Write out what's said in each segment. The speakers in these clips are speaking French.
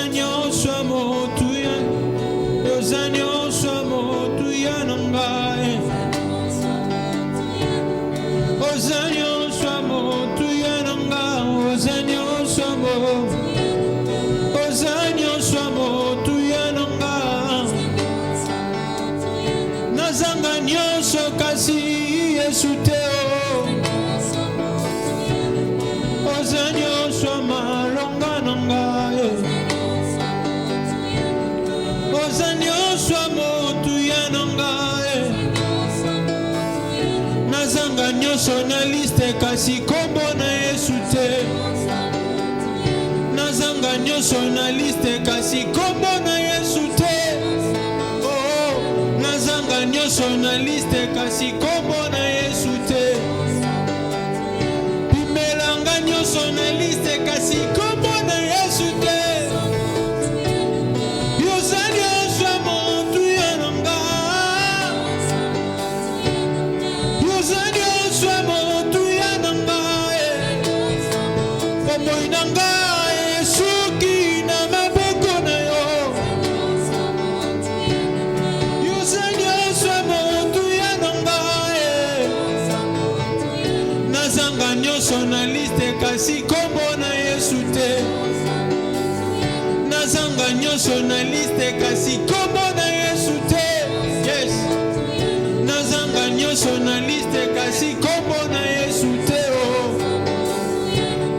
Ozanyo swamo tuya, Ozanyo swamo tuya nangae. Ozanyo swamo tuya nangae, Ozanyo swamo, Ozanyo swamo tuya nangae. Nazanga nyonso kasi Yesu teo. Ozanyo swama longa nangae. Ozanyo swamo tuya nangae. Nazanga nyonso na liste kasi kombo na Yesu te. Nazanga nyonso na liste kasi kombo na Yesu te. Oh, nazanga nyonso na liste kasi kombo na Yesu te. Bimelanga nyonso na liste kasi kombo na Yesu te. Yozanyo swamo tuya nanga. Yozanyo swamo tuya nanga. Omoi nanga Yesuki na maboko na yo. Yozanyo swamo tuya nanga. Nazanga nyonso na liste kasi kombo na Yesu te. Nazanga nyonso na liste kasi kombo na Yesu te. Yes. Nazanga nyonso na liste kasi kombo na Yesu te. Oh.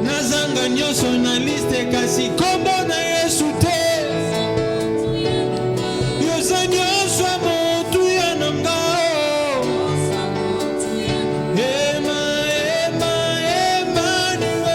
Nazanga nyonso na liste kasi kombo na Yesu te. Yozanyo swamo tuya nanga. Ema, ema, Emmanuel.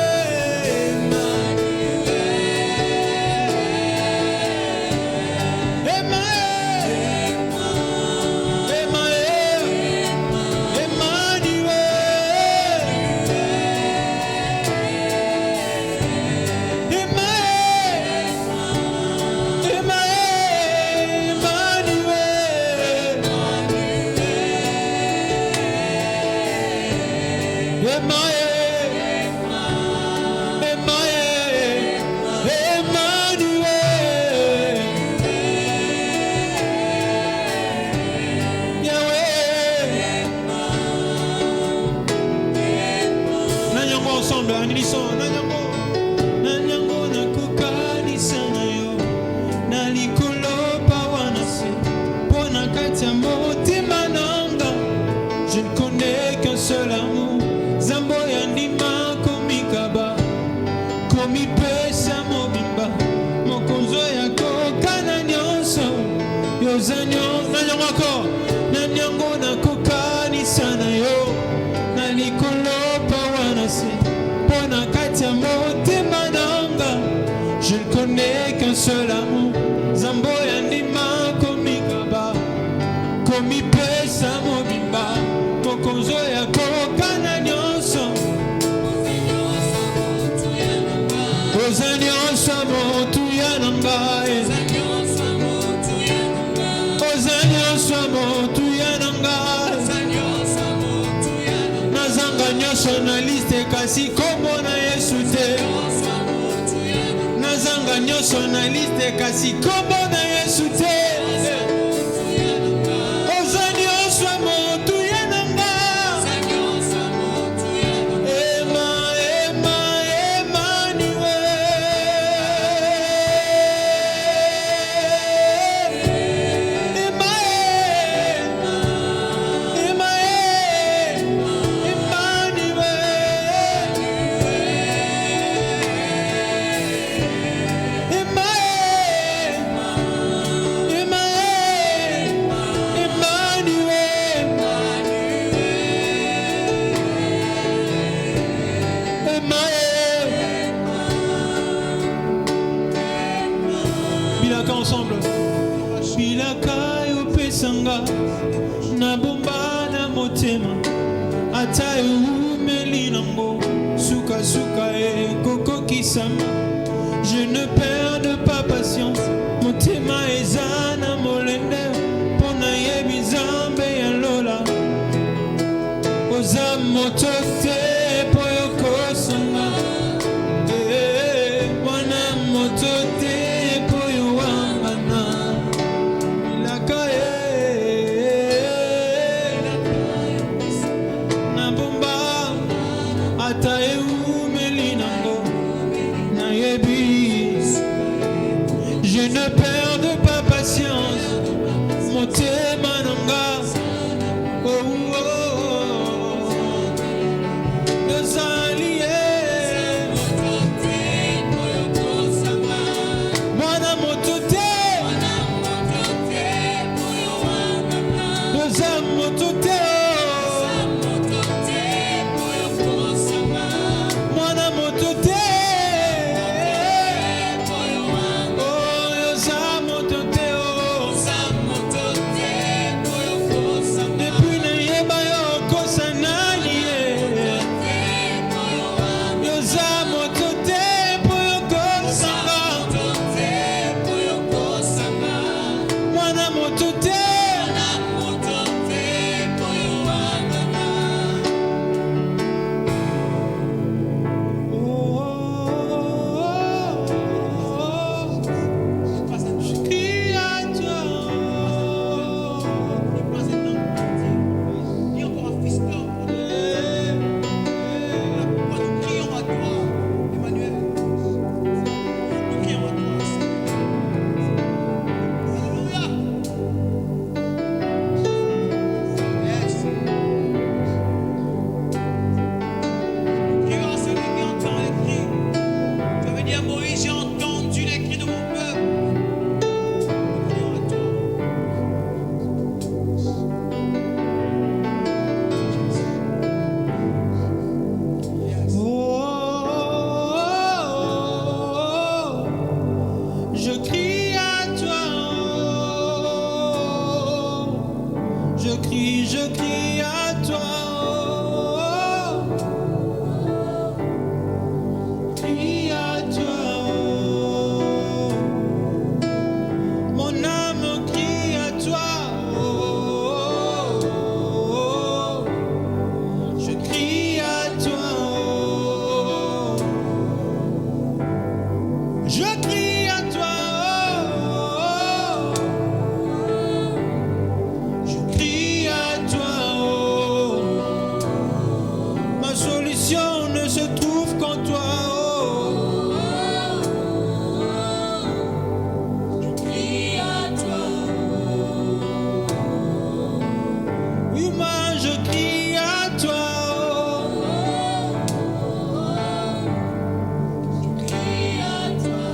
Ensemble, en unison, Nanyango nakukanisa na yo, nalikolo pawanase, pona katia motima nanga. Je ne connais qu'un seul amour, Zambo yandima komikaba, komi pesa mobimba, mokonzo yako kana nyonso, yozanyo, nanyango ako, nanyango nakukanisa na yo, nalikolo pawanase. Je ne connais qu'un seul amour, Zambo yandima komikaba, komi pesa mobimba, mokonzo yako kana nyonso. Ozanyo swamo tuya nanga. Ozanyo swamo tuya nanga. Nazanga nyonso na liste kasi kombo na Yesu te. Nazanga nyonso na liste kasi kombo na Yesu te. Ozanyo swamo tuya nanga. Ema, ema, Emmanuel. Ema, ema, Bilaka ensemble. Bilaka yopesanga na bomba na motema, ata eumeli nango suka suka ekoko kisama. Je ne perds pas patience, motema eza na molende, pona yebi Nzambe ya lola. Oza moto te po yokosanga, wana moto te Je ne perds pas patience. Motema nanga. Oh, oh, oh. Yozali, mwana motote. Yoza motote. Mwana motote. Je crie à toi, crie à toi, mon âme crie à toi, je crie à toi, je crie à toi. Ne se trouve qu'en toi. Je crie à toi. Oui, moi je crie à toi. Je crie à toi.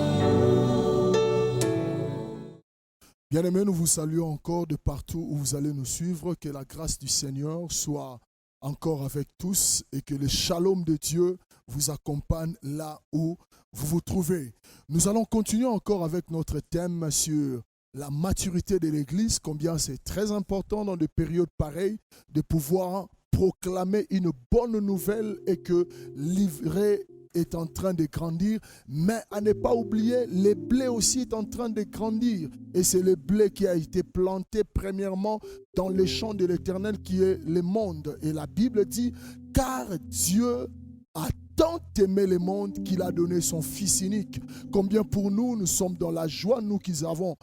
Bien-aimés, nous vous saluons encore de partout où vous allez nous suivre. Que la grâce du Seigneur soit encore avec tous et que le shalom de Dieu vous accompagne là où vous vous trouvez. Nous allons continuer encore avec notre thème sur la maturité de l'Église, combien c'est très important dans des périodes pareilles de pouvoir proclamer une bonne nouvelle et que l'ivraie est en train de grandir, mais à ne pas oublier, le blé aussi est en train de grandir. Et c'est le blé qui a été planté premièrement dans le champ de l'Éternel qui est le monde. Et la Bible dit, car Dieu a tant aimé le monde qu'il a donné son Fils unique. Combien pour nous, nous sommes dans la joie, nous qui avons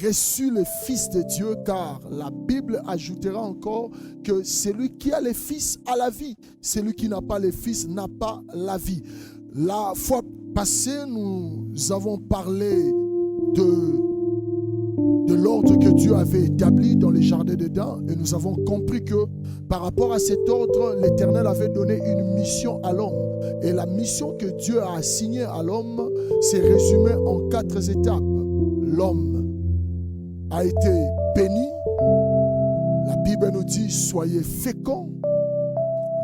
reçu le Fils de Dieu, car la Bible ajoutera encore que celui qui a le Fils a la vie. Celui qui n'a pas le Fils n'a pas la vie. La fois passée, nous avons parlé de l'ordre que Dieu avait établi dans les jardins d'Éden et nous avons compris que par rapport à cet ordre, l'Éternel avait donné une mission à l'homme. Et la mission que Dieu a assignée à l'homme s'est résumée en 4 étapes. L'homme a été béni. La Bible nous dit, soyez féconds.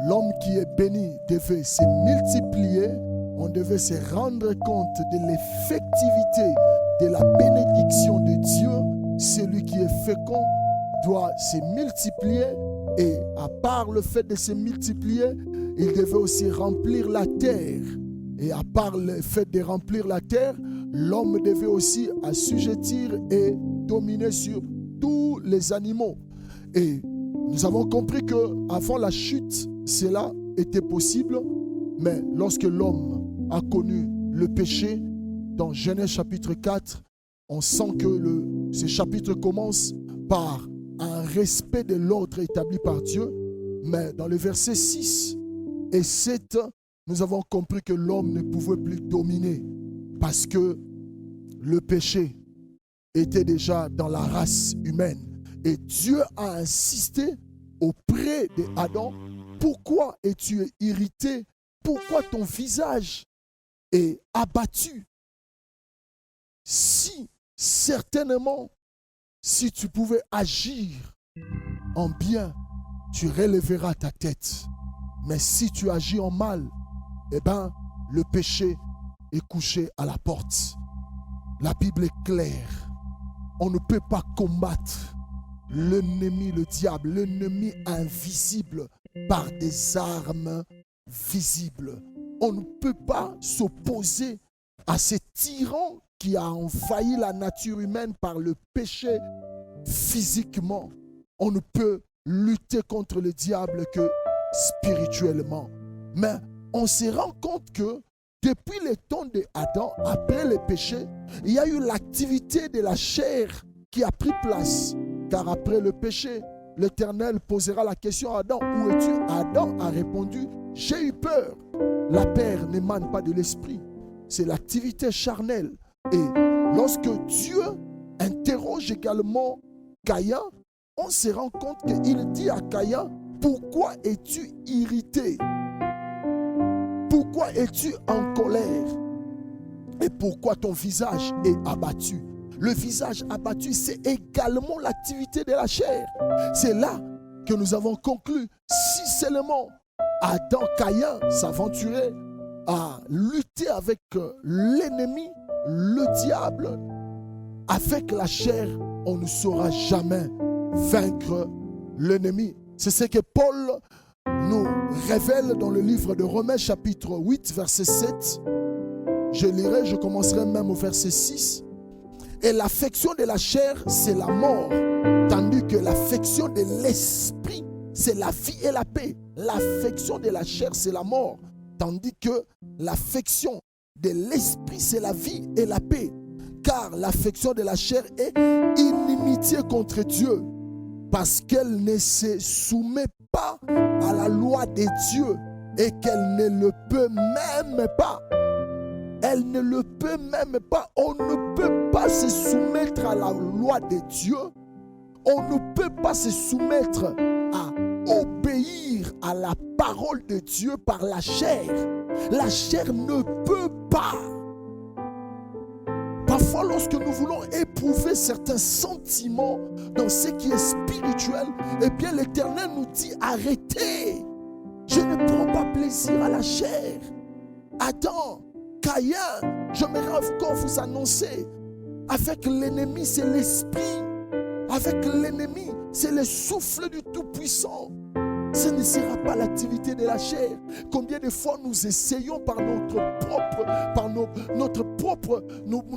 L'homme qui est béni devait se multiplier. On devait se rendre compte de l'effectivité de la bénédiction de Dieu. Celui qui est fécond doit se multiplier et à part le fait de se multiplier, il devait aussi remplir la terre. Et à part le fait de remplir la terre, l'homme devait aussi assujettir et dominer sur tous les animaux. Et nous avons compris qu'avant la chute, cela était possible, mais lorsque l'homme a connu le péché, dans Genèse chapitre 4, on sent que ce chapitre commence par un respect de l'ordre établi par Dieu, mais dans les versets 6 et 7, nous avons compris que l'homme ne pouvait plus dominer parce que le péché était déjà dans la race humaine. Et Dieu a insisté auprès d'Adam. Pourquoi es-tu irrité? Pourquoi ton visage est abattu? Si, certainement, si tu pouvais agir en bien, tu relèveras ta tête. Mais si tu agis en mal, eh bien, le péché est couché à la porte. La Bible est claire. On ne peut pas combattre l'ennemi, le diable, l'ennemi invisible par des armes visibles. On ne peut pas s'opposer à ce tyran qui a envahi la nature humaine par le péché physiquement. On ne peut lutter contre le diable que spirituellement. Mais on se rend compte que depuis le temps d'Adam, après le péché, il y a eu l'activité de la chair qui a pris place. Car après le péché, l'Éternel posera la question à Adam, où es-tu? Adam a répondu, j'ai eu peur. La peur n'émane pas de l'esprit, c'est l'activité charnelle. Et lorsque Dieu interroge également Caïn, on se rend compte qu'il dit à Caïn, pourquoi es-tu irrité? Pourquoi es-tu en colère? Et pourquoi ton visage est abattu? Le visage abattu, c'est également l'activité de la chair. C'est là que nous avons conclu, si seulement Adam, Caïn s'aventurait à lutter avec l'ennemi, le diable, avec la chair, on ne saura jamais vaincre l'ennemi. C'est ce que Paul nous révèle dans le livre de Romains chapitre 8, verset 7. Je lirai, je commencerai même au verset 6. Et l'affection de la chair, c'est la mort, tandis que l'affection de l'esprit, c'est la vie et la paix. L'affection de la chair, c'est la mort, tandis que l'affection de l'esprit, c'est la vie et la paix. Car l'affection de la chair est inimitié contre Dieu, parce qu'elle ne se soumet pas à la loi de Dieu et qu'elle ne le peut même pas. Elle ne le peut même pas. On ne peut pas se soumettre à la loi de Dieu. On ne peut pas se soumettre à obéir à la parole de Dieu par la chair. La chair ne peut pas. Parfois, lorsque nous voulons éprouver certains sentiments dans ce qui est spirituel, eh bien l'Éternel nous dit, arrêtez. Je ne prends pas plaisir à la chair. Adam, Caïn, j'aimerais encore vous annoncer, avec l'ennemi, c'est l'esprit. Avec l'ennemi, c'est le souffle du Tout-Puissant. Ce ne sera pas l'activité de la chair. Combien de fois nous essayons par nos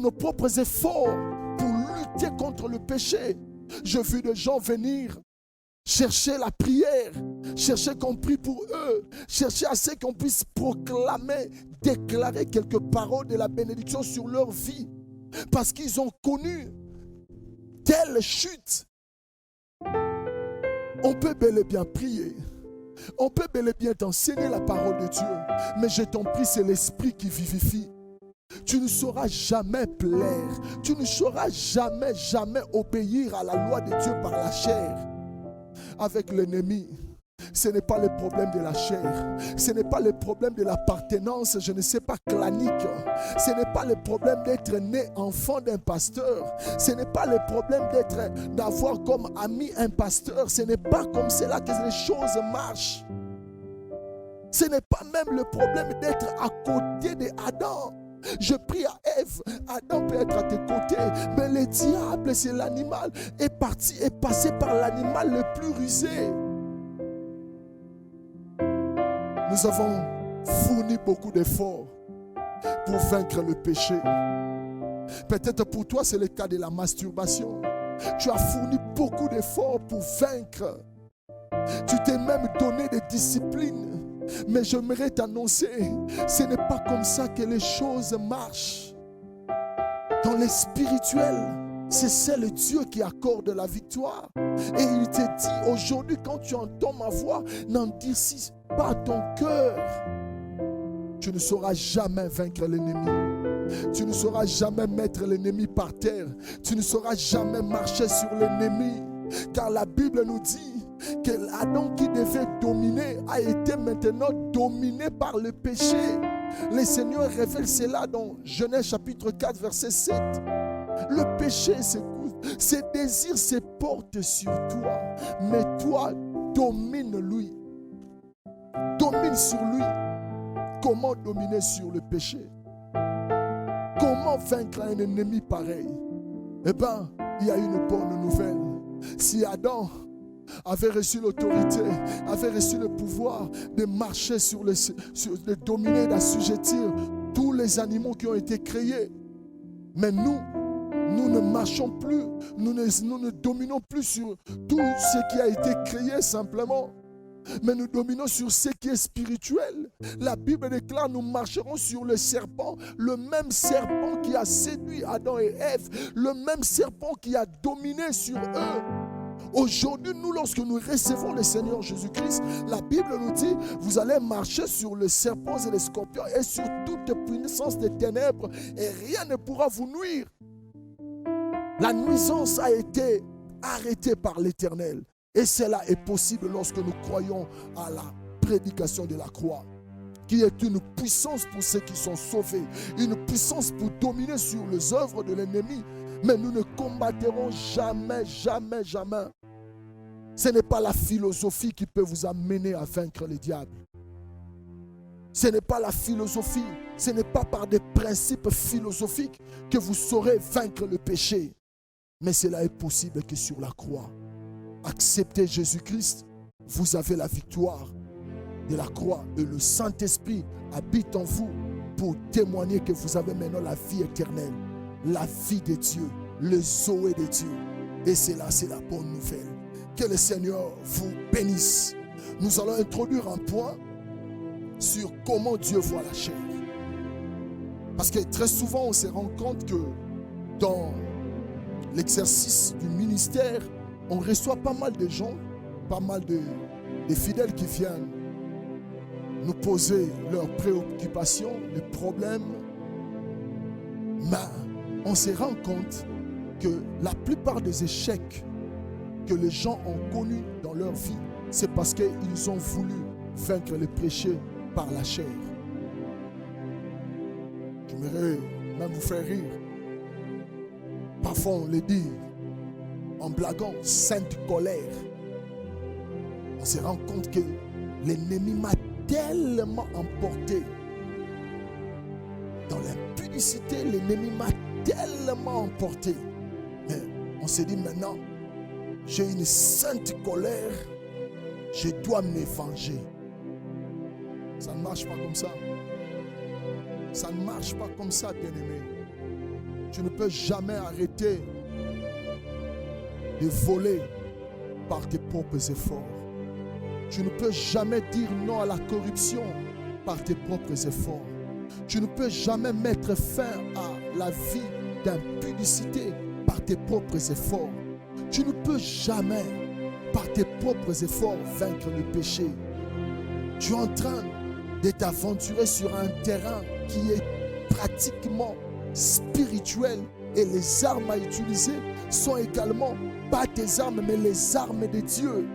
propres efforts pour lutter contre le péché. J'ai vu des gens venir chercher la prière, chercher qu'on prie pour eux, chercher à ce qu'on puisse proclamer, déclarer quelques paroles de la bénédiction sur leur vie, parce qu'ils ont connu telle chute. On peut bel et bien prier, on peut bel et bien t'enseigner la parole de Dieu, mais je t'en prie, c'est l'esprit qui vivifie. Tu ne sauras jamais plaire, tu ne sauras jamais obéir à la loi de Dieu par la chair. Avec l'ennemi, ce n'est pas le problème de la chair, ce n'est pas le problème de l'appartenance, je ne sais pas, clanique, ce n'est pas le problème d'être né enfant d'un pasteur, ce n'est pas le problème d'avoir comme ami un pasteur, ce n'est pas comme cela que les choses marchent. Ce n'est pas même le problème d'être à côté d'Adam. Je prie à Ève, Adam peut être à tes côtés, mais le diable, c'est l'animal, est passé par l'animal le plus rusé. Nous avons fourni beaucoup d'efforts pour vaincre le péché. Peut-être pour toi, c'est le cas de la masturbation. Tu as fourni beaucoup d'efforts pour vaincre. Tu t'es même donné des disciplines. Mais j'aimerais t'annoncer, ce n'est pas comme ça que les choses marchent. Dans le spirituel, c'est seul Dieu qui accorde la victoire. Et il te dit aujourd'hui, quand tu entends ma voix, n'endurcis pas ton cœur. Tu ne sauras jamais vaincre l'ennemi. Tu ne sauras jamais mettre l'ennemi par terre. Tu ne sauras jamais marcher sur l'ennemi. Car la Bible nous dit que l'Adam qui devait dominer a été maintenant dominé par le péché. Le Seigneur révèle cela dans Genèse chapitre 4 verset 7. Le péché, ses désirs se portent sur toi. Mais toi, domine-lui. Domine sur lui. Comment dominer sur le péché? Comment vaincre un ennemi pareil? Eh bien, il y a une bonne nouvelle. Si Adam avait reçu l'autorité, avait reçu le pouvoir de marcher de dominer, d'assujettir tous les animaux qui ont été créés, mais nous ne marchons plus, nous ne dominons plus sur tout ce qui a été créé simplement, mais nous dominons sur ce qui est spirituel. La Bible déclare, nous marcherons sur le serpent, le même serpent qui a séduit Adam et Ève, le même serpent qui a dominé sur eux. Aujourd'hui, nous, lorsque nous recevons le Seigneur Jésus-Christ, la Bible nous dit, vous allez marcher sur les serpents et les scorpions et sur toute puissance des ténèbres et rien ne pourra vous nuire. La nuisance a été arrêtée par l'Éternel. Et cela est possible lorsque nous croyons à la prédication de la croix, qui est une puissance pour ceux qui sont sauvés, une puissance pour dominer sur les œuvres de l'ennemi. Mais nous ne combattrons jamais, jamais, jamais. Ce n'est pas la philosophie qui peut vous amener à vaincre le diable. Ce n'est pas la philosophie, ce n'est pas par des principes philosophiques que vous saurez vaincre le péché. Mais cela est possible que sur la croix. Acceptez Jésus-Christ, vous avez la victoire de la croix et le Saint-Esprit habite en vous pour témoigner que vous avez maintenant la vie éternelle, la vie de Dieu, le Zoé de Dieu. Et cela, c'est la bonne nouvelle. Que le Seigneur vous bénisse. Nous allons introduire un point sur comment Dieu voit la chair. Parce que très souvent, on se rend compte que dans l'exercice du ministère, on reçoit pas mal de gens, pas mal de fidèles qui viennent nous poser leurs préoccupations, les problèmes. Mais on se rend compte que la plupart des échecs que les gens ont connus dans leur vie, c'est parce qu'ils ont voulu vaincre le péché par la chair. J'aimerais même vous faire rire. Parfois on le dit en blaguant, sainte colère. On se rend compte que l'ennemi m'a tellement emporté. Dans l'impudicité, l'ennemi m'a tellement emporté. Mais on se dit maintenant, j'ai une sainte colère, je dois me venger. Ça ne marche pas comme ça. Ça ne marche pas comme ça, bien-aimé. Tu ne peux jamais arrêter de voler par tes propres efforts. Tu ne peux jamais dire non à la corruption par tes propres efforts. Tu ne peux jamais mettre fin à la vie d'impudicité par tes propres efforts. Tu ne peux jamais, par tes propres efforts, vaincre le péché. Tu es en train de t'aventurer sur un terrain qui est pratiquement spirituel et les armes à utiliser sont également pas tes armes mais les armes de Dieu.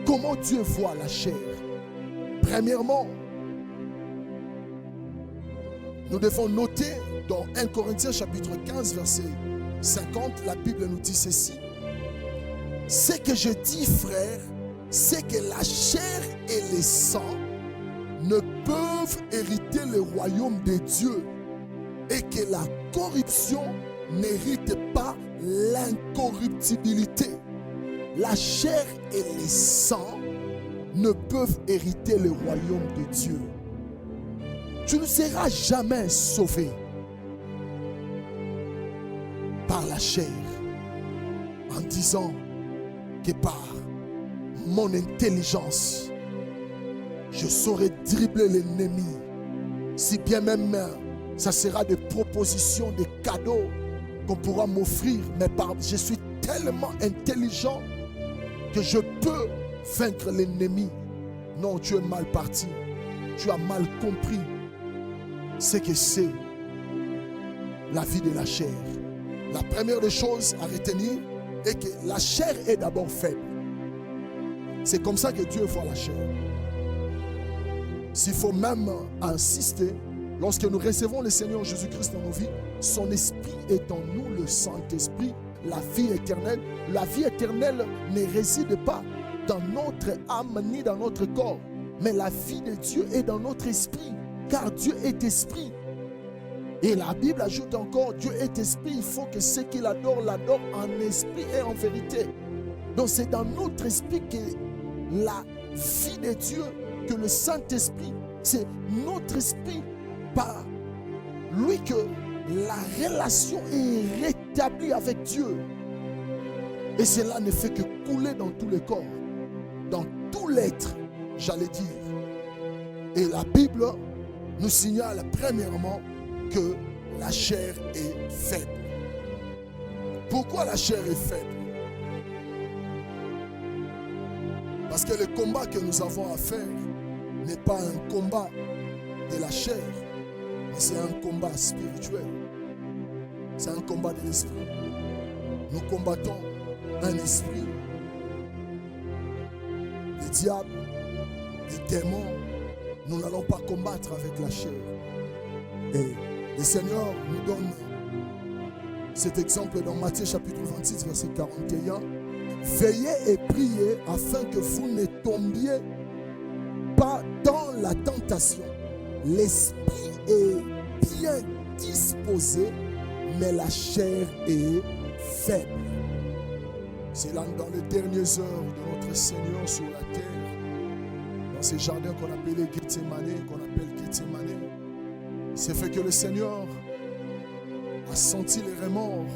Comment Dieu voit la chair? Premièrement, nous devons noter dans 1 Corinthiens chapitre 15 verset 50, la Bible nous dit ceci. Ce que je dis, frère, c'est que la chair et le sang ne peuvent hériter le royaume de Dieu et que la corruption n'hérite pas l'incorruptibilité. La chair et le sang ne peuvent hériter le royaume de Dieu. Tu ne seras jamais sauvé par la chair en disant que par mon intelligence, je saurai dribbler l'ennemi. Si bien même ça sera des propositions, des cadeaux qu'on pourra m'offrir, mais je suis tellement intelligent que je peux vaincre l'ennemi. Non, tu es mal parti. Tu as mal compris. c'est que c'est la vie de la chair. La première des choses à retenir est que la chair est d'abord faible. C'est comme ça que Dieu voit la chair. S'il faut même insister, lorsque nous recevons le Seigneur Jésus-Christ dans nos vies, son esprit est en nous, le Saint-Esprit, la vie éternelle. La vie éternelle ne réside pas dans notre âme ni dans notre corps, mais la vie de Dieu est dans notre esprit, car Dieu est esprit. Et la Bible ajoute encore, Dieu est esprit, il faut que ceux qui l'adorent en esprit et en vérité. Donc c'est dans notre esprit que la vie de Dieu, que le Saint-Esprit, c'est notre esprit, par lui que la relation est rétablie avec Dieu. Et cela ne fait que couler dans tous les corps, dans tout l'être, j'allais dire. Et la Bible nous signale premièrement que la chair est faible. Pourquoi la chair est faible? Parce que le combat que nous avons à faire n'est pas un combat de la chair, mais c'est un combat spirituel. C'est un combat de l'esprit. Nous combattons un esprit, le diable, les démons. Nous n'allons pas combattre avec la chair. Et le Seigneur nous donne cet exemple dans Matthieu chapitre 26, verset 41. Veillez et priez afin que vous ne tombiez pas dans la tentation. L'esprit est bien disposé, mais la chair est faible. C'est là dans les dernières heures de notre Seigneur sur la terre, dans ces jardins qu'on appelle Gethsémani, c'est fait que le Seigneur a senti les remords,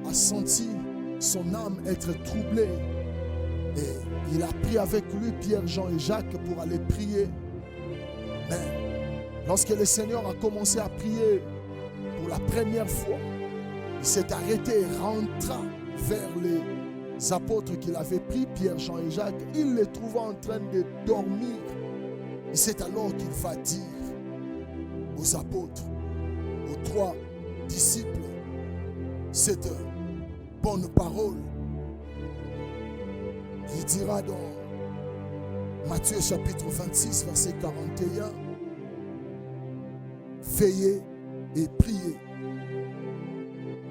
a senti son âme être troublée. Et il a pris avec lui Pierre, Jean et Jacques pour aller prier. Mais lorsque le Seigneur a commencé à prier pour la première fois, il s'est arrêté et rentra vers les apôtres qu'il avait pris, Pierre, Jean et Jacques. Il les trouva en train de dormir. Et c'est alors qu'il va dire aux apôtres, aux 3 disciples, cette bonne parole. Il dira dans Matthieu chapitre 26, verset 41, veillez et priez.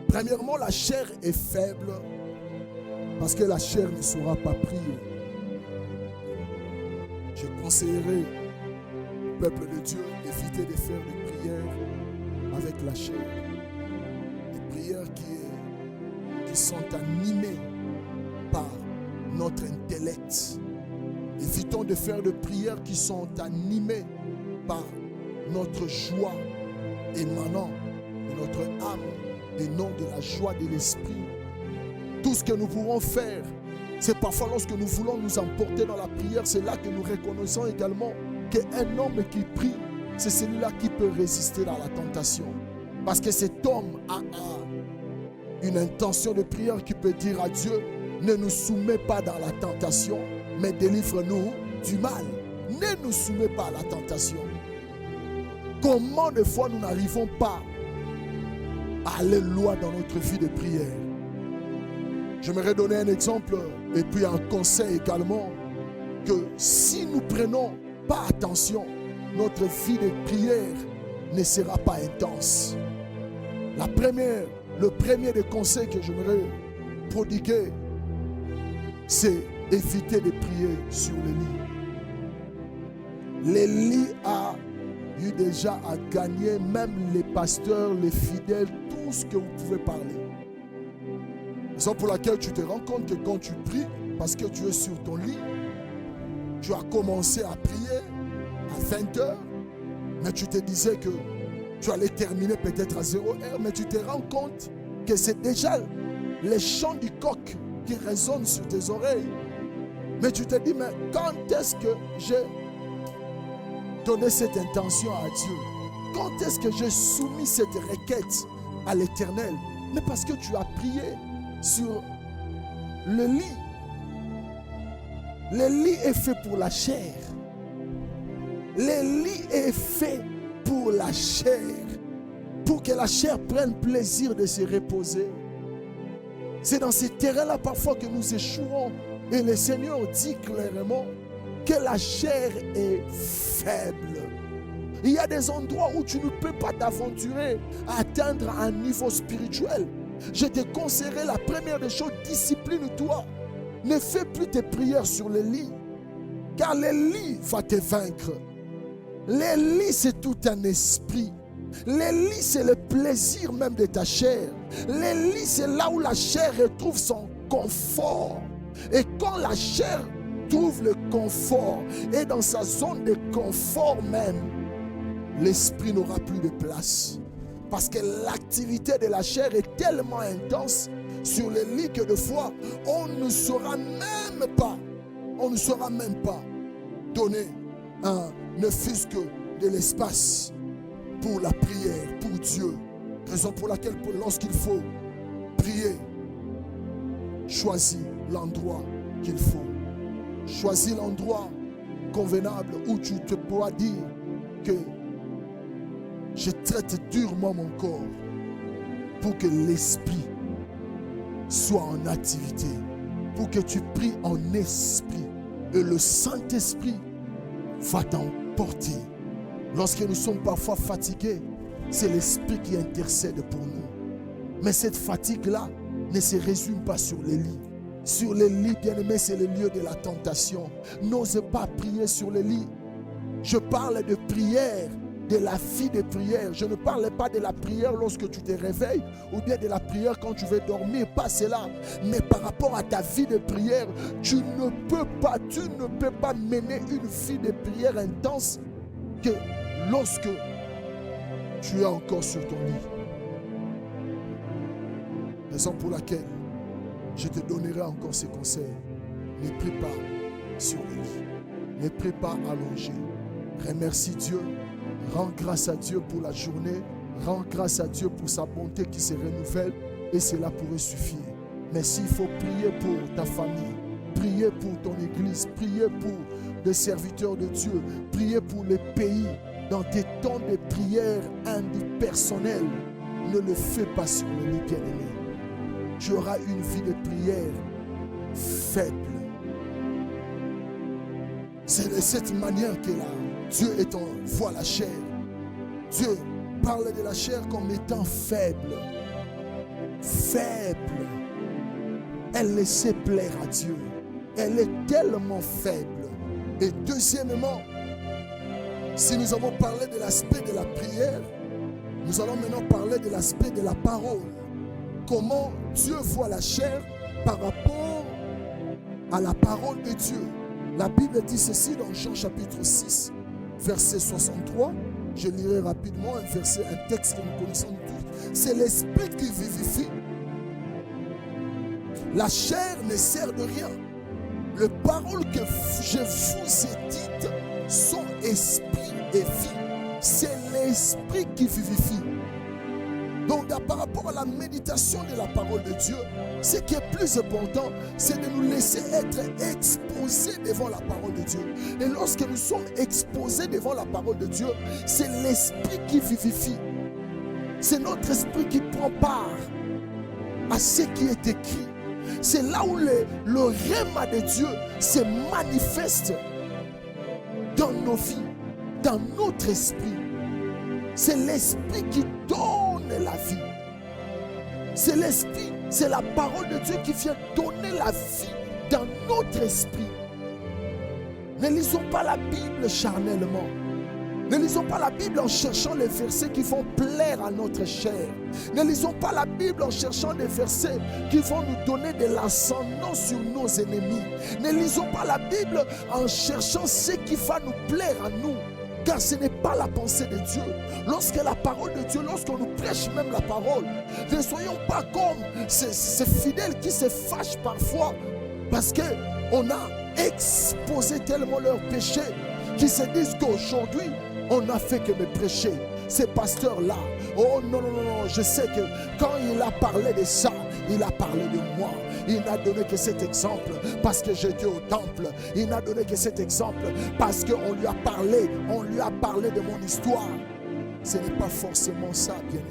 Premièrement, la chair est faible parce que la chair ne saura pas prier. Je conseillerais au peuple de Dieu d'éviter de faire des prières avec la chair. Des prières qui sont animées par notre intellect. Évitons de faire des prières qui sont animées par notre joie émanant de notre âme et non de la joie de l'esprit. Tout ce que nous pourrons faire, c'est parfois lorsque nous voulons nous emporter dans la prière, c'est là que nous reconnaissons également qu'un homme qui prie, c'est celui-là qui peut résister dans la tentation. Parce que cet homme a une intention de prière qui peut dire à Dieu, ne nous soumets pas dans la tentation, mais délivre-nous du mal. Ne nous soumets pas à la tentation. Comment de fois nous n'arrivons pas à aller loin dans notre vie de prière? J'aimerais donner un exemple et puis un conseil également, que si nous prenons pas attention, notre vie de prière ne sera pas intense. Le premier des conseils que j'aimerais prodiguer, c'est éviter de prier sur les lits. Les lits a eu déjà à gagner même les pasteurs, les fidèles, tout ce que vous pouvez parler. Raison pour laquelle tu te rends compte que quand tu pries, parce que tu es sur ton lit, tu as commencé à prier à 20h, mais tu te disais que tu allais terminer peut-être à 0h, mais tu te rends compte que c'est déjà les chants du coq qui résonnent sur tes oreilles. Mais tu te dis, mais quand est-ce que j'ai donné cette intention à Dieu? Quand est-ce que j'ai soumis cette requête à l'Éternel? Mais parce que tu as prié sur le lit. Le lit est fait pour la chair. Le lit est fait pour la chair, pour que la chair prenne plaisir de se reposer. C'est dans ces terrains-là parfois que nous échouons. Et le Seigneur dit clairement que la chair est faible. Il y a des endroits où tu ne peux pas t'aventurer à atteindre un niveau spirituel. Je te conseillerais la première des choses, discipline-toi. Ne fais plus tes prières sur le lit, car le lit va te vaincre. Le lit, c'est tout un esprit. Le lit, c'est le plaisir même de ta chair. Le lit, c'est là où la chair retrouve son confort. Et quand la chair trouve le confort, et dans sa zone de confort même, l'esprit n'aura plus de place. Parce que l'activité de la chair est tellement intense sur le lit que des fois, on ne saura même pas donner ne fût-ce que de l'espace pour la prière, pour Dieu. Raison pour laquelle, lorsqu'il faut prier, choisis l'endroit qu'il faut. Choisis l'endroit convenable où tu te pourras dire que je traite durement mon corps pour que l'esprit soit en activité, pour que tu pries en esprit et le Saint-Esprit va t'emporter. Lorsque nous sommes parfois fatigués, c'est l'esprit qui intercède pour nous. Mais cette fatigue-là ne se résume pas sur les lits. Sur les lits, bien-aimés, c'est le lieu de la tentation. N'ose pas prier sur les lits. Je parle de prière, de la vie de prière. Je ne parle pas de la prière lorsque tu te réveilles ou bien de la prière quand tu veux dormir, pas cela. Mais par rapport à ta vie de prière, tu ne peux pas mener une vie de prière intense que lorsque tu es encore sur ton lit. Raison pour laquelle je te donnerai encore ces conseils. Ne prie pas sur le lit. Ne prie pas allongé. Remercie Dieu. Rends grâce à Dieu pour la journée. Rends grâce à Dieu pour sa bonté qui se renouvelle. Et cela pourrait suffire. Mais s'il faut prier pour ta famille, prier pour ton église, prier pour les serviteurs de Dieu, prier pour les pays, dans tes temps de prière personnelle, ne le fais pas sur le lit, bien-aimé. Tu auras une vie de prière faible. C'est de cette manière que Dieu voit la chair. Dieu parle de la chair comme étant faible. Faible. Elle laissait plaire à Dieu. Elle est tellement faible. Et deuxièmement, si nous avons parlé de l'aspect de la prière, nous allons maintenant parler de l'aspect de la parole. Comment Dieu voit la chair par rapport à la parole de Dieu. La Bible dit ceci dans Jean chapitre 6, verset 63. Je lirai rapidement un texte que nous connaissons tous. C'est l'esprit qui vivifie. La chair ne sert de rien. Les paroles que je vous ai dites sont esprit et vie. C'est l'esprit qui vivifie. Donc par rapport à la méditation de la parole de Dieu, ce qui est plus important, c'est de nous laisser être exposés devant la parole de Dieu. Et lorsque nous sommes exposés devant la parole de Dieu, c'est l'esprit qui vivifie. C'est notre esprit qui prend part à ce qui est écrit. C'est là où le rhéma de Dieu se manifeste dans nos vies, dans notre esprit. C'est l'esprit qui donne la vie. C'est l'esprit, c'est la parole de Dieu qui vient donner la vie dans notre esprit. Ne lisons pas la Bible charnellement. Ne lisons pas la Bible en cherchant les versets qui vont plaire à notre chair. Ne lisons pas la Bible en cherchant des versets qui vont nous donner de l'ascendant sur nos ennemis. Ne lisons pas la Bible en cherchant ce qui va nous plaire à nous. Car ce n'est pas la pensée de Dieu. Lorsque la parole de Dieu, lorsqu'on nous prêche même la parole, ne soyons pas comme ces fidèles qui se fâchent parfois parce qu'on a exposé tellement leurs péchés qui se disent qu'aujourd'hui, on n'a fait que me prêcher. Ces pasteurs-là, oh non, je sais que quand il a parlé de ça, il a parlé de moi. Il n'a donné que cet exemple parce que j'étais au temple. Il n'a donné que cet exemple parce qu'on lui a parlé de mon histoire. Ce n'est pas forcément ça, bien-aimé.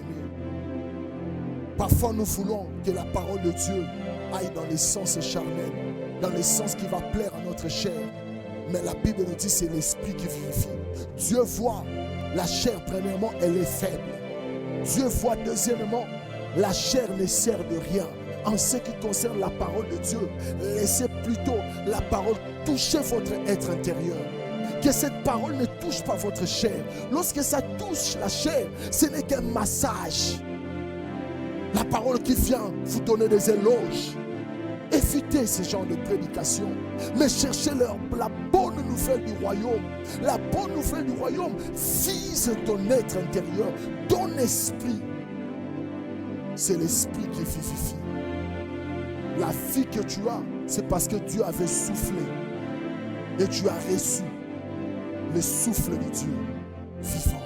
Parfois, nous voulons que la parole de Dieu aille dans les sens charnels, dans les sens qui va plaire à notre chair. Mais la Bible nous dit que c'est l'esprit qui vivifie. Dieu voit la chair, premièrement, elle est faible. Dieu voit, deuxièmement, la chair ne sert de rien. En ce qui concerne la parole de Dieu, laissez plutôt la parole toucher votre être intérieur. Que cette parole ne touche pas votre chair. Lorsque ça touche la chair, ce n'est qu'un massage. La parole qui vient vous donner des éloges. Évitez ce genre de prédication, mais cherchez la bonne nouvelle du royaume. La bonne nouvelle du royaume vise ton être intérieur, ton esprit. C'est l'esprit qui vivifie. La vie que tu as, c'est parce que Dieu avait soufflé et tu as reçu le souffle de Dieu vivant,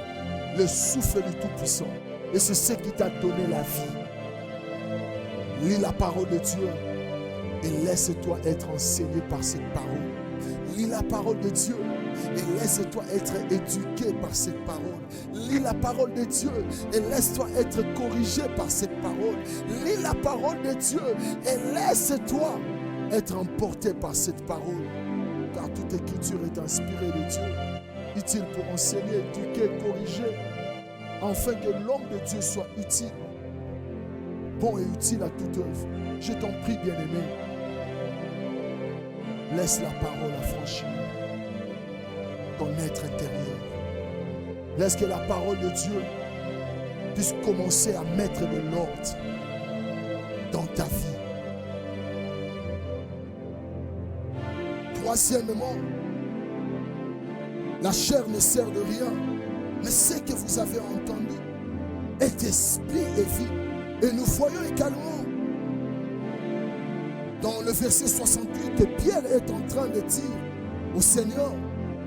le souffle du Tout-Puissant. Et c'est ce qui t'a donné la vie. Lis la parole de Dieu et laisse-toi être enseigné par cette parole. Lis la parole de Dieu et laisse-toi être éduqué par cette parole. Lis la parole de Dieu et laisse-toi être corrigé par cette parole. Lis la parole de Dieu et laisse-toi être emporté par cette parole. Car toute écriture est inspirée de Dieu, utile pour enseigner, éduquer, corriger, afin que l'homme de Dieu soit utile, bon et utile à toute œuvre. Je t'en prie, bien-aimé, laisse la parole affranchir ton être intérieur. Laisse que la parole de Dieu puisse commencer à mettre de l'ordre dans ta vie. Troisièmement, la chair ne sert de rien, mais ce que vous avez entendu est esprit et vie. Et nous voyons également dans le verset 68 que Pierre est en train de dire au Seigneur,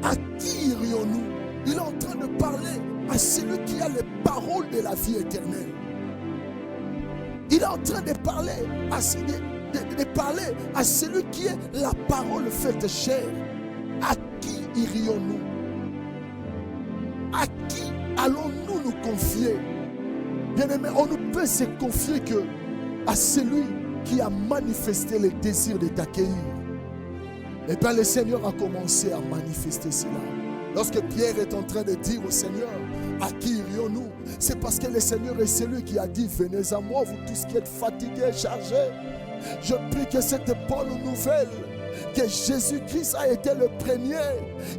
à qui irions-nous? Il est en train de parler à celui qui a les paroles de la vie éternelle. Il est en train de parler à celui qui est la parole faite chair. À qui irions-nous? À qui allons-nous nous confier? Bien-aimé, on ne peut se confier que à celui qui a manifesté le désir de t'accueillir. Et bien le Seigneur a commencé à manifester cela. Lorsque Pierre est en train de dire au Seigneur, à qui irions-nous? C'est parce que le Seigneur est celui qui a dit, venez à moi, vous tous qui êtes fatigués et chargés. Je prie que cette bonne nouvelle, que Jésus-Christ a été le premier.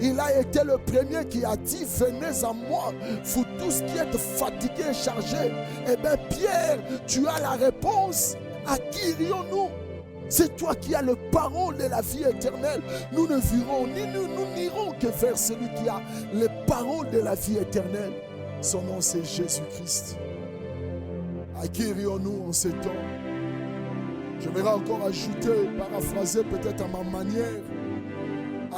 Il a été le premier qui a dit, venez à moi, vous tous qui êtes fatigués et chargés. Eh bien Pierre, tu as la réponse. À qui irions-nous? C'est toi qui as le parole de la vie éternelle. Nous ne virons nous n'irons que vers celui qui a les paroles de la vie éternelle. Son nom c'est Jésus-Christ. À qui irions-nous en ces temps? J'aimerais encore ajouter, paraphraser peut-être à ma manière,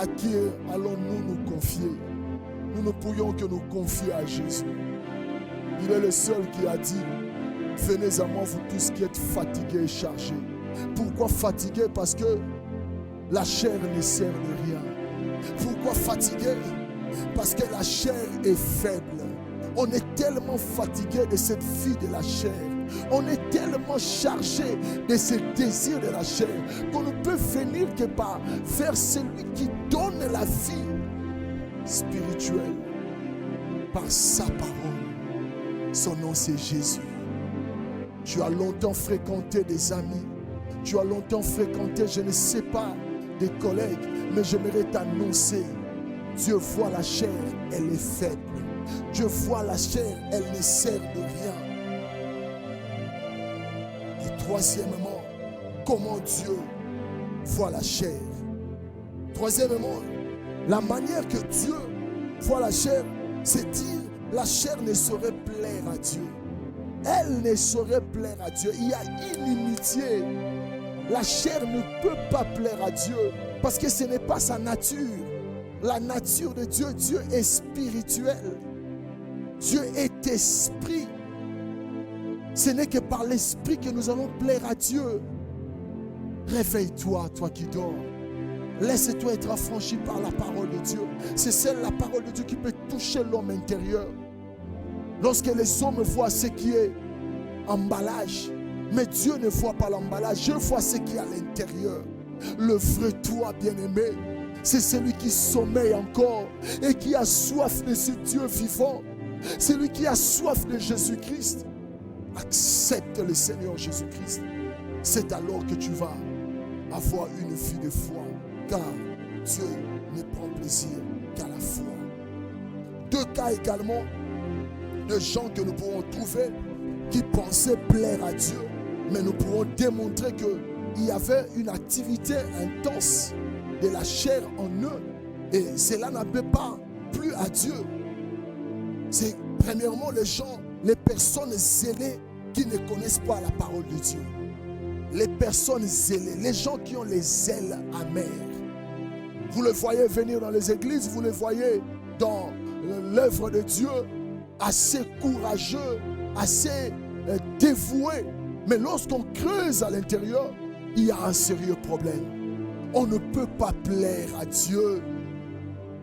à qui allons-nous nous confier? Nous ne pourrions que nous confier à Jésus. Il est le seul qui a dit, venez à moi vous tous qui êtes fatigués et chargés. Pourquoi fatigués? Parce que la chair ne sert de rien. Pourquoi fatigués? Parce que la chair est faible. On est tellement fatigué de cette vie de la chair. On est tellement chargé de ce désir de la chair qu'on ne peut venir que vers celui qui donne la vie spirituelle par sa parole. Son nom c'est Jésus. Tu as longtemps fréquenté des amis. Tu as longtemps fréquenté, je ne sais pas, des collègues. Mais j'aimerais t'annoncer, Dieu voit la chair, elle est faible. Dieu voit la chair, elle ne sert de rien. Et troisièmement, comment Dieu voit la chair. Troisièmement, la manière que Dieu voit la chair, c'est dire la chair ne saurait plaire à Dieu. Elle ne saurait plaire à Dieu. Il y a inimitié. La chair ne peut pas plaire à Dieu parce que ce n'est pas sa nature. La nature de Dieu, Dieu est spirituel. Dieu est esprit. Ce n'est que par l'esprit que nous allons plaire à Dieu. Réveille-toi, toi qui dors. Laisse-toi être affranchi par la parole de Dieu. C'est celle, la parole de Dieu, qui peut toucher l'homme intérieur. Lorsque les hommes voient ce qui est emballage, mais Dieu ne voit pas l'emballage, Dieu voit ce qui est à l'intérieur. Le vrai toi, bien-aimé, c'est celui qui sommeille encore et qui a soif de ce Dieu vivant. Celui qui a soif de Jésus-Christ. Accepte le Seigneur Jésus-Christ. C'est alors que tu vas avoir une vie de foi, car Dieu ne prend plaisir qu'à la foi. Deux cas également de gens que nous pouvons trouver qui pensaient plaire à Dieu, mais nous pouvons démontrer qu'il y avait une activité intense de la chair en eux et cela n'avait pas plu à Dieu. C'est premièrement les gens, les personnes zélées qui ne connaissent pas la parole de Dieu. Les personnes zélées, les gens qui ont les ailes amères. Vous le voyez venir dans les églises, vous le voyez dans l'œuvre de Dieu, assez courageux, assez dévoué. Mais lorsqu'on creuse à l'intérieur, il y a un sérieux problème. On ne peut pas plaire à Dieu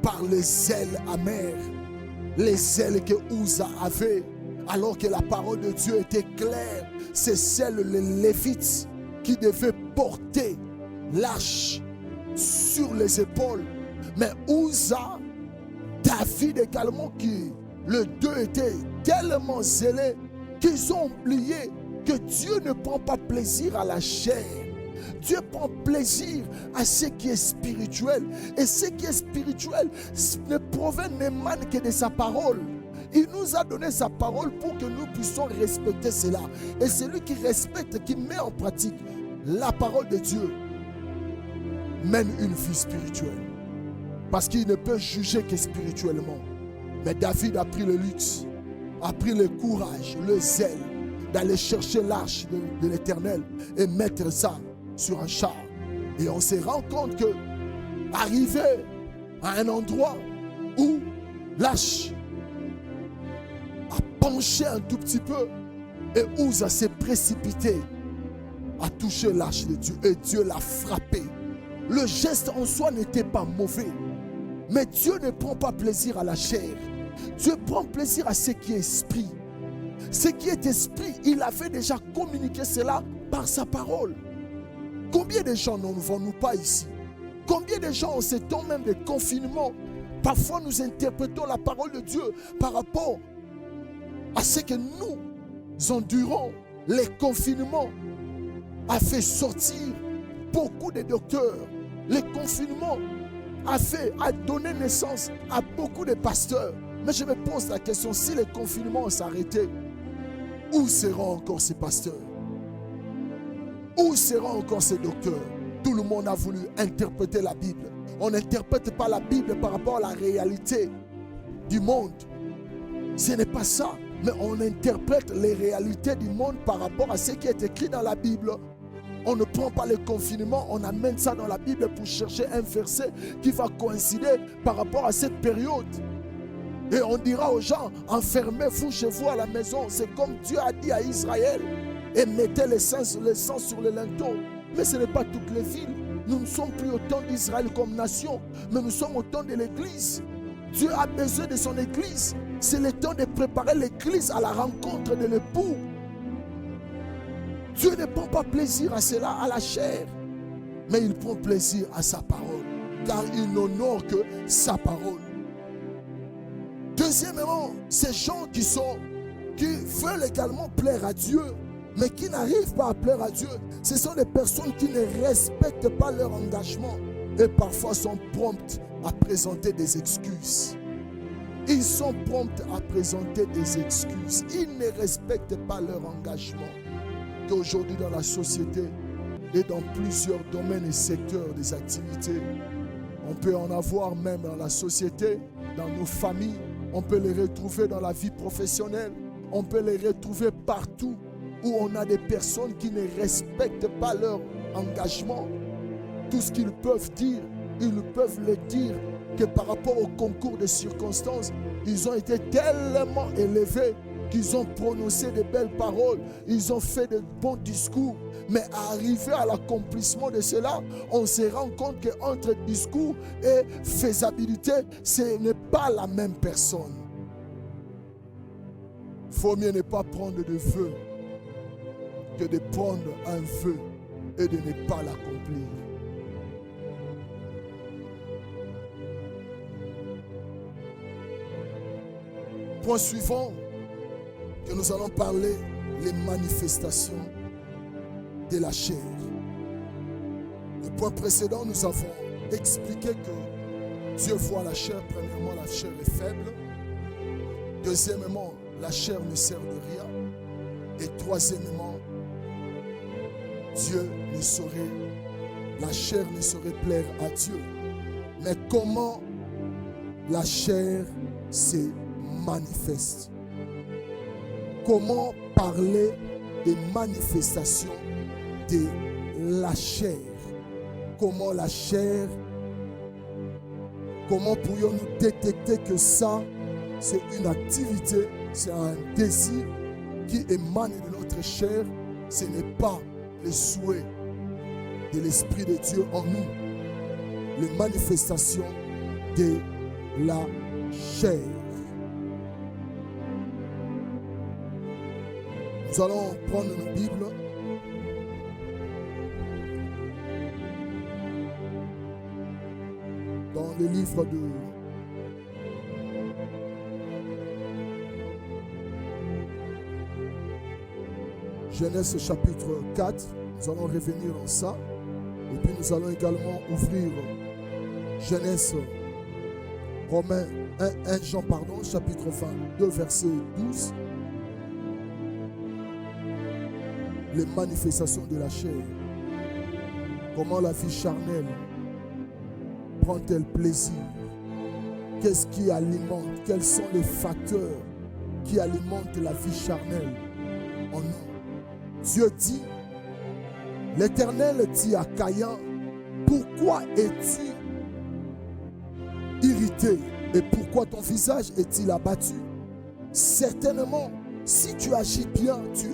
par les ailes amères, les ailes que Uza avait, alors que la parole de Dieu était claire. C'est celles, les Lévites, qui devaient porter l'arche sur les épaules. Mais Uza, David également, qui les deux étaient tellement zélés qu'ils ont oublié que Dieu ne prend pas plaisir à la chair. Dieu prend plaisir à ce qui est spirituel. Et ce qui est spirituel ne provient, n'émane que de sa parole. Il nous a donné sa parole pour que nous puissions respecter cela. Et celui qui respecte, qui met en pratique la parole de Dieu, mène une vie spirituelle. Parce qu'il ne peut juger que spirituellement. Mais David a pris le luxe, a pris le courage, le zèle d'aller chercher l'arche de l'Éternel et mettre ça sur un char. Et on se rend compte que, arrivé à un endroit où l'arche a penché un tout petit peu et Uza s'est précipité à toucher l'arche de Dieu et Dieu l'a frappé. Le geste en soi n'était pas mauvais, mais Dieu ne prend pas plaisir à la chair. Dieu prend plaisir à ce qui est esprit. Ce qui est esprit, il avait déjà communiqué cela par sa parole. Combien de gens n'en vont-nous pas ici? Combien de gens en ces temps même de confinement, parfois nous interprétons la parole de Dieu par rapport à ce que nous endurons. Les confinements a fait sortir beaucoup de docteurs. Le confinement a donné naissance à beaucoup de pasteurs. Mais je me pose la question, si le confinement s'arrêtait, où seront encore ces pasteurs? Où seront encore ces docteurs? Tout le monde a voulu interpréter la Bible. On n'interprète pas la Bible par rapport à la réalité du monde. Ce n'est pas ça. Mais on interprète les réalités du monde par rapport à ce qui est écrit dans la Bible. On ne prend pas le confinement, on amène ça dans la Bible pour chercher un verset qui va coïncider par rapport à cette période. Et on dira aux gens, enfermez-vous chez vous à la maison. C'est comme Dieu a dit à Israël. Et mettez le sang sur les linteaux. Mais ce n'est pas toutes les villes. Nous ne sommes plus au temps d'Israël comme nation, mais nous sommes au temps de l'Église. Dieu a besoin de son Église. C'est le temps de préparer l'Église à la rencontre de l'époux. Dieu ne prend pas plaisir à cela, à la chair, mais il prend plaisir à sa parole, car il n'honore que sa parole. Deuxièmement, ces gens qui veulent également plaire à Dieu, mais qui n'arrivent pas à plaire à Dieu, ce sont des personnes qui ne respectent pas leur engagement et parfois sont promptes à présenter des excuses. Ils sont prompts à présenter des excuses. Ils ne respectent pas leur engagement. Qu'aujourd'hui dans la société et dans plusieurs domaines et secteurs des activités, on peut en avoir même dans la société, dans nos familles, on peut les retrouver dans la vie professionnelle, on peut les retrouver partout où on a des personnes qui ne respectent pas leur engagement. Tout ce qu'ils peuvent dire, ils peuvent le dire que par rapport au concours de circonstances, ils ont été tellement élevés qu'ils ont prononcé de belles paroles, ils ont fait de bons discours. Mais arrivé à l'accomplissement de cela, on se rend compte qu'entre discours et faisabilité, ce n'est pas la même personne. faut mieux ne pas prendre de vœux que de prendre un vœu et de ne pas l'accomplir. Point suivant que nous allons parler, les manifestations de la chair. Le point précédent, nous avons expliqué que Dieu voit la chair. Premièrement, la chair est faible. Deuxièmement, la chair ne sert de rien. Et troisièmement, la chair ne saurait plaire à Dieu. Mais comment la chair se manifeste? Comment parler des manifestations de la chair? Comment la chair, comment pourrions-nous détecter que ça, c'est une activité, c'est un désir qui émane de notre chair? Ce n'est pas les souhaits de l'Esprit de Dieu en nous. Les manifestations de la chair. Nous allons prendre nos Bibles. Dans le livre de Genèse chapitre 4, nous allons revenir en ça. Et puis nous allons également ouvrir Genèse, Romains 1 Jean, chapitre 22, verset 12. Les manifestations de la chair. Comment la vie charnelle prend-elle plaisir? Qu'est-ce qui alimente? Quels sont les facteurs qui alimentent la vie charnelle en nous? Dieu dit, l'Éternel dit à Caïn, pourquoi es-tu irrité et pourquoi ton visage est-il abattu? Certainement, si tu agis bien, tu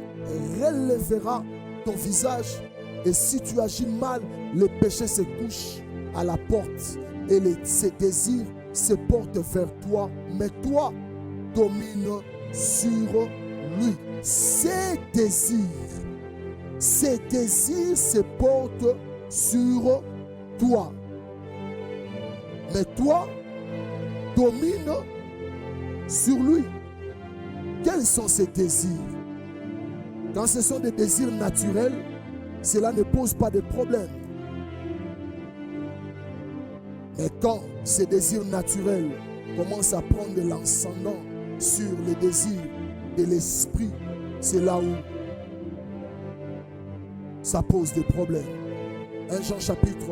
relèveras ton visage, et si tu agis mal, le péché se couche à la porte et ses désirs se portent vers toi, mais toi domine sur lui. Ses désirs se portent sur toi, mais toi domine sur lui. Quels sont ces désirs? Quand ce sont des désirs naturels, cela ne pose pas de problème. Mais quand ces désirs naturels commencent à prendre de l'ascendant sur les désirs de l'esprit, c'est là où ça pose des problèmes. 1 Jean chapitre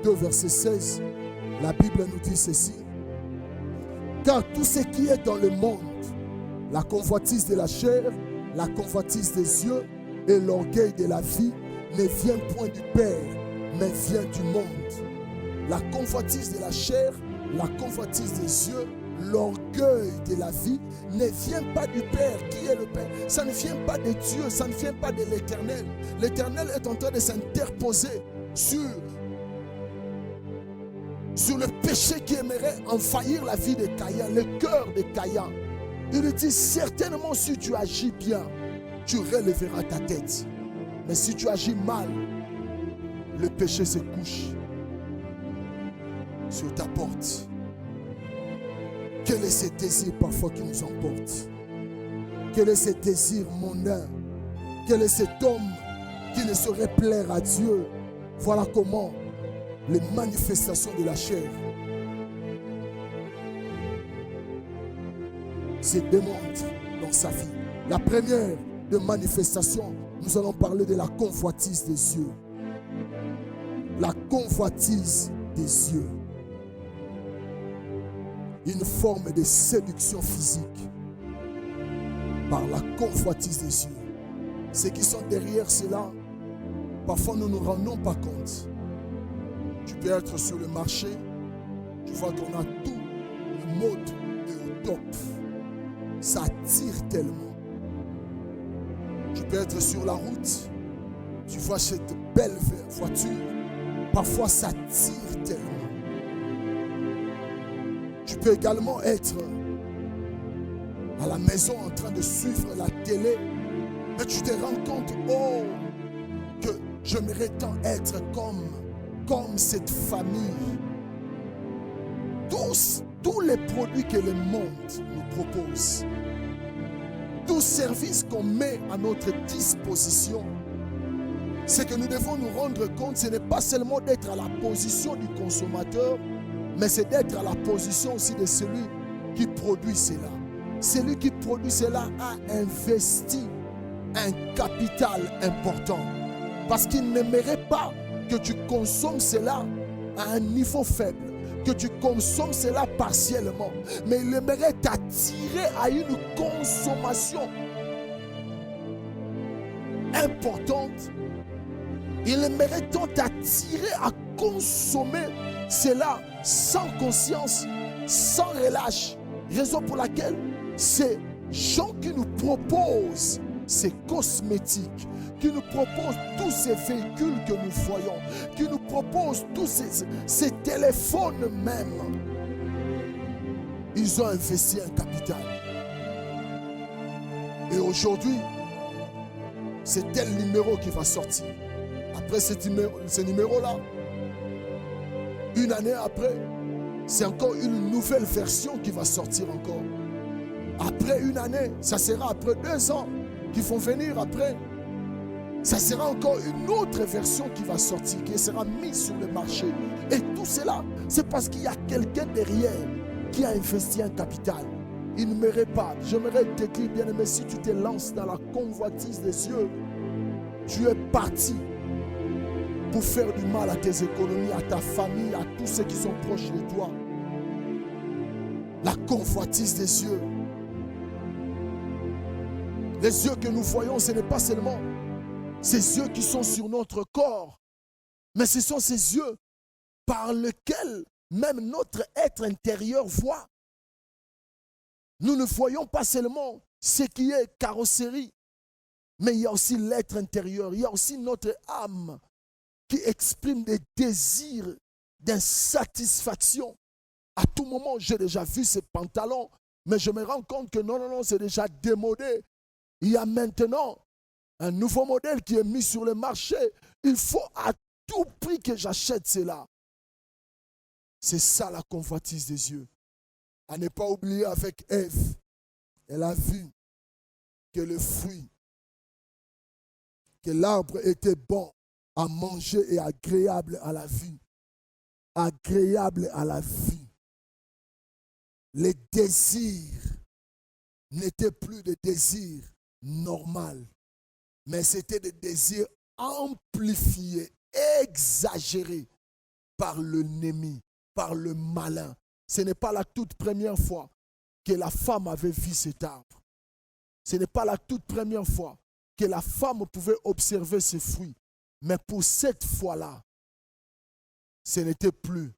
2 verset 16, la Bible nous dit ceci. Car tout ce qui est dans le monde, la convoitise de la chair, la convoitise des yeux et l'orgueil de la vie ne vient point du Père, mais vient du monde. La convoitise de la chair, la convoitise des yeux, l'orgueil de la vie ne vient pas du Père. Qui est le Père? Ça ne vient pas de Dieu, ça ne vient pas de l'Éternel. L'Éternel est en train de s'interposer sur le péché qui aimerait envahir la vie de Caïn, le cœur de Caïn. Il dit, certainement si tu agis bien, tu relèveras ta tête. Mais si tu agis mal, le péché se couche sur ta porte. Quel est ce désir parfois qui nous emporte? Quel est ce désir mondain? Quel est cet homme qui ne saurait plaire à Dieu? Voilà comment les manifestations de la chair se démontrent dans sa vie. La première de manifestation, nous allons parler de la convoitise des yeux. La convoitise des yeux. Une forme de séduction physique par la convoitise des yeux. Ceux qui sont derrière cela, parfois nous ne nous rendons pas compte. Tu peux être sur le marché, tu vois qu'on a tout, le mode est au top. Ça attire tellement. Tu peux être sur la route, tu vois cette belle voiture, parfois ça attire tellement. Tu peux également être à la maison en train de suivre la télé, mais tu te rends compte, oh, que j'aimerais tant être comme cette famille. Tous les produits que le monde nous propose, tout service qu'on met à notre disposition, c'est que nous devons nous rendre compte, ce n'est pas seulement d'être à la position du consommateur, mais c'est d'être à la position aussi de celui qui produit cela. Celui qui produit cela a investi un capital important. Parce qu'il n'aimerait pas que tu consommes cela à un niveau faible, que tu consommes cela partiellement, mais il aimerait t'attirer à une consommation importante. Il aimerait tant t'attirer à consommer cela sans conscience, sans relâche. Raison pour laquelle ces gens qui nous proposent ces cosmétiques, qui nous proposent tous ces véhicules que nous voyons, qui nous proposent tous ces téléphones même, ils ont investi un capital. Et aujourd'hui, c'est tel numéro qui va sortir. Après ce numéro-là, une année après, c'est encore une nouvelle version qui va sortir encore. Après une année, ça sera après 2 ans qui vont venir après. Ça sera encore une autre version qui va sortir, qui sera mise sur le marché. Et tout cela, c'est parce qu'il y a quelqu'un derrière qui a investi un capital. Il ne mérite pas. J'aimerais te dire, bien-aimé, si tu te lances dans la convoitise des cieux, tu es parti pour faire du mal à tes économies, à ta famille, à tous ceux qui sont proches de toi. La convoitise des yeux. Les yeux que nous voyons, ce n'est pas seulement ces yeux qui sont sur notre corps, mais ce sont ces yeux par lesquels même notre être intérieur voit. Nous ne voyons pas seulement ce qui est carrosserie, mais il y a aussi l'être intérieur, il y a aussi notre âme qui exprime des désirs d'insatisfaction. À tout moment, j'ai déjà vu ces pantalons, mais je me rends compte que non, c'est déjà démodé. Il y a maintenant un nouveau modèle qui est mis sur le marché. Il faut à tout prix que j'achète cela. C'est ça la convoitise des yeux. À ne pas oublier avec Ève, elle a vu que le fruit, que l'arbre était bon à manger et agréable à la vue. Agréable à la vue. Les désirs n'étaient plus des désirs normaux, mais c'était des désirs amplifiés, exagérés par l'ennemi, par le malin. Ce n'est pas la toute première fois que la femme avait vu cet arbre. Ce n'est pas la toute première fois que la femme pouvait observer ses fruits. Mais pour cette fois-là, ce n'était plus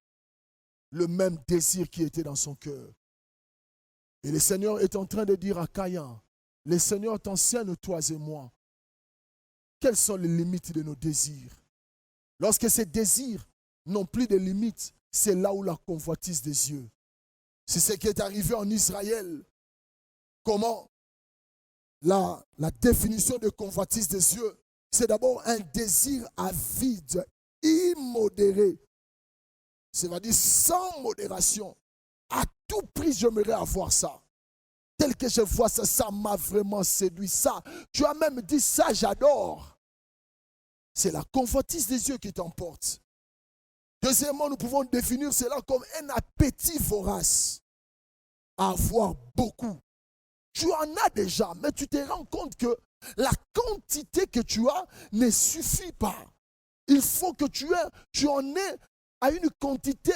le même désir qui était dans son cœur. Et le Seigneur est en train de dire à Caïn, le Seigneur t'enseigne, toi et moi, quelles sont les limites de nos désirs. Lorsque ces désirs n'ont plus de limites, c'est là où la convoitise des yeux. C'est ce qui est arrivé en Israël. Comment la définition de convoitise des yeux, c'est d'abord un désir avide, immodéré. C'est-à-dire sans modération. À tout prix, j'aimerais avoir ça. Tel que je vois ça, ça m'a vraiment séduit. Ça, tu as même dit ça, j'adore. C'est la convoitise des yeux qui t'emporte. Deuxièmement, nous pouvons définir cela comme un appétit vorace à avoir beaucoup. Tu en as déjà, mais tu te rends compte que la quantité que tu as ne suffit pas. Il faut que tu en aies à une quantité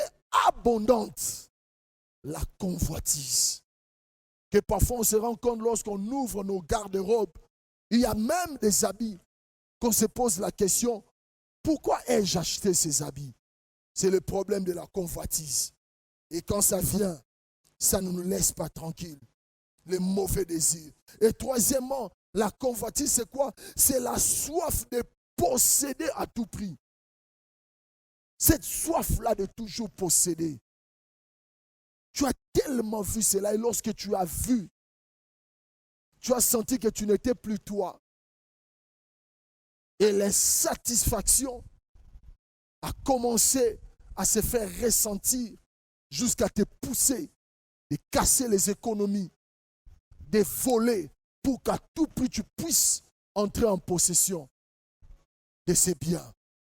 abondante. La convoitise. Que parfois on se rend compte lorsqu'on ouvre nos garde-robes, il y a même des habits qu'on se pose la question, pourquoi ai-je acheté ces habits? C'est le problème de la convoitise. Et quand ça vient, ça ne nous laisse pas tranquilles. Les mauvais désirs. Et troisièmement, la convoitise, c'est quoi? C'est la soif de posséder à tout prix. Cette soif-là de toujours posséder. Tu as tellement vu cela et lorsque tu as vu tu as senti que tu n'étais plus toi. Et l'insatisfaction a commencé à se faire ressentir jusqu'à te pousser de casser les économies, de voler pour qu'à tout prix tu puisses entrer en possession de ces biens.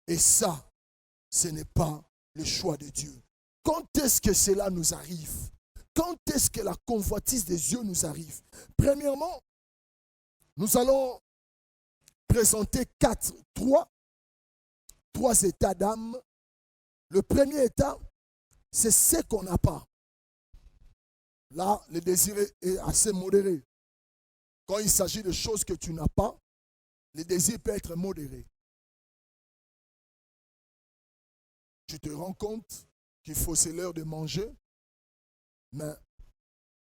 Et ça, ce n'est pas le choix de Dieu. Quand est-ce que cela nous arrive? Quand est-ce que la convoitise des yeux nous arrive? Premièrement, nous allons présenter trois états d'âme. Le premier état, c'est ce qu'on n'a pas. Là, le désir est assez modéré. Quand il s'agit de choses que tu n'as pas, le désir peut être modéré. Tu te rends compte qu'il faut, c'est l'heure de manger, mais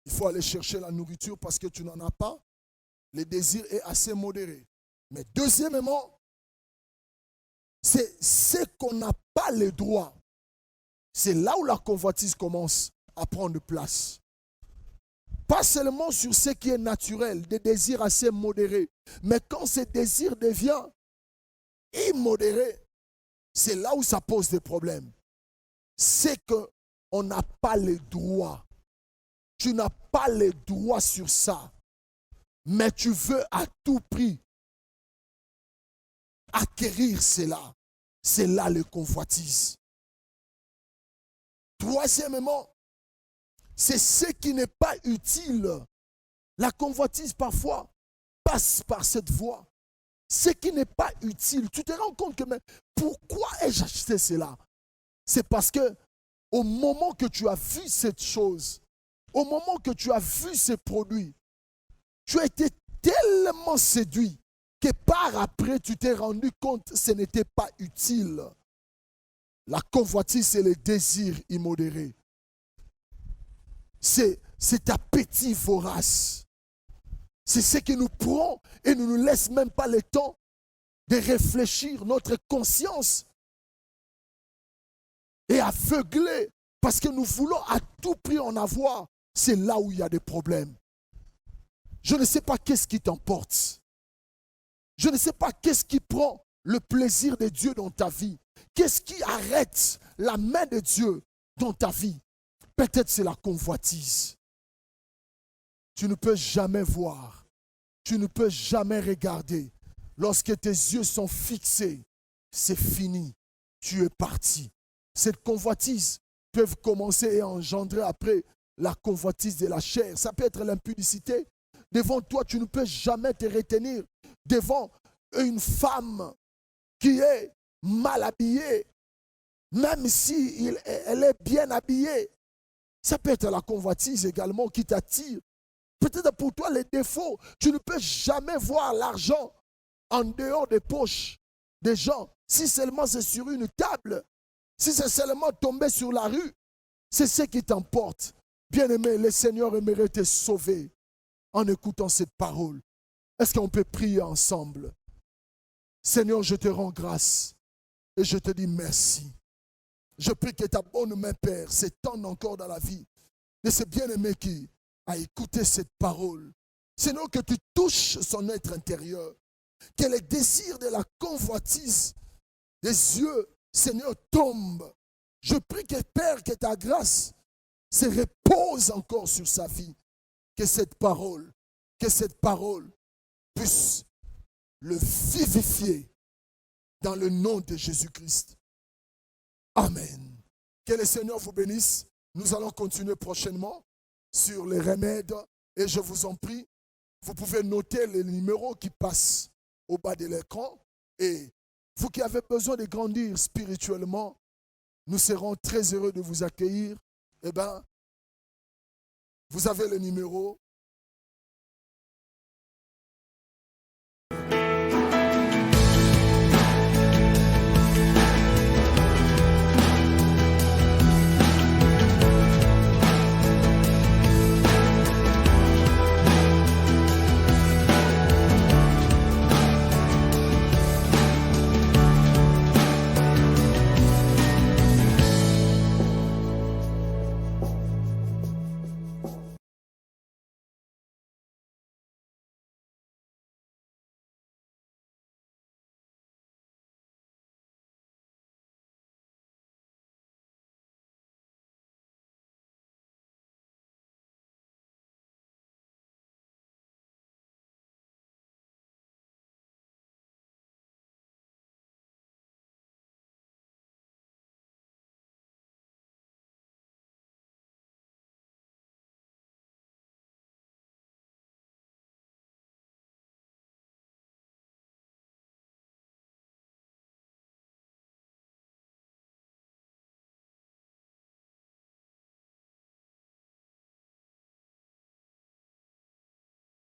il faut aller chercher la nourriture parce que tu n'en as pas. Le désir est assez modéré. Mais deuxièmement, c'est ce qu'on n'a pas le droit. C'est là où la convoitise commence à prendre place. Pas seulement sur ce qui est naturel, des désirs assez modérés, mais quand ce désir devient immodéré, c'est là où ça pose des problèmes. C'est qu'on n'a pas le droit. Tu n'as pas le droit sur ça. Mais tu veux à tout prix acquérir cela. C'est là le convoitise. Troisièmement, c'est ce qui n'est pas utile. La convoitise parfois passe par cette voie. Ce qui n'est pas utile. Tu te rends compte que mais pourquoi ai-je acheté cela? C'est parce que au moment que tu as vu cette chose, au moment que tu as vu ces produits, tu as été tellement séduit que par après tu t'es rendu compte que ce n'était pas utile. La convoitise, c'est le désir immodéré. C'est cet appétit vorace. C'est ce qui nous prend et ne nous laisse même pas le temps de réfléchir. Notre conscience est aveuglée parce que nous voulons à tout prix en avoir. C'est là où il y a des problèmes. Je ne sais pas qu'est-ce qui t'emporte. Je ne sais pas qu'est-ce qui prend le plaisir de Dieu dans ta vie. Qu'est-ce qui arrête la main de Dieu dans ta vie? Peut-être c'est la convoitise. Tu ne peux jamais voir. Tu ne peux jamais regarder. Lorsque tes yeux sont fixés, c'est fini. Tu es parti. Cette convoitise peut commencer et engendrer après la convoitise de la chair. Ça peut être l'impudicité. Devant toi, tu ne peux jamais te retenir. Devant une femme qui est mal habillée, même si elle est bien habillée. Ça peut être la convoitise également qui t'attire. Peut-être pour toi les défauts. Tu ne peux jamais voir l'argent en dehors des poches des gens. Si seulement c'est sur une table, si c'est seulement tombé sur la rue, c'est ce qui t'emporte. Bien-aimé, le Seigneur aimerait te sauver en écoutant cette parole. Est-ce qu'on peut prier ensemble? Seigneur, je te rends grâce et je te dis merci. Je prie que ta bonne main, Père, s'étende encore dans la vie de ce bien-aimé qui a écouté cette parole. Seigneur, que tu touches son être intérieur, que les désirs de la convoitise des yeux, Seigneur, tombent. Je prie que, Père, que ta grâce se repose encore sur sa vie. Que cette parole puisse le vivifier dans le nom de Jésus-Christ. Amen. Que le Seigneur vous bénisse. Nous allons continuer prochainement sur les remèdes. Et je vous en prie, vous pouvez noter les numéros qui passent au bas de l'écran. Et vous qui avez besoin de grandir spirituellement, nous serons très heureux de vous accueillir. Eh bien, vous avez le numéro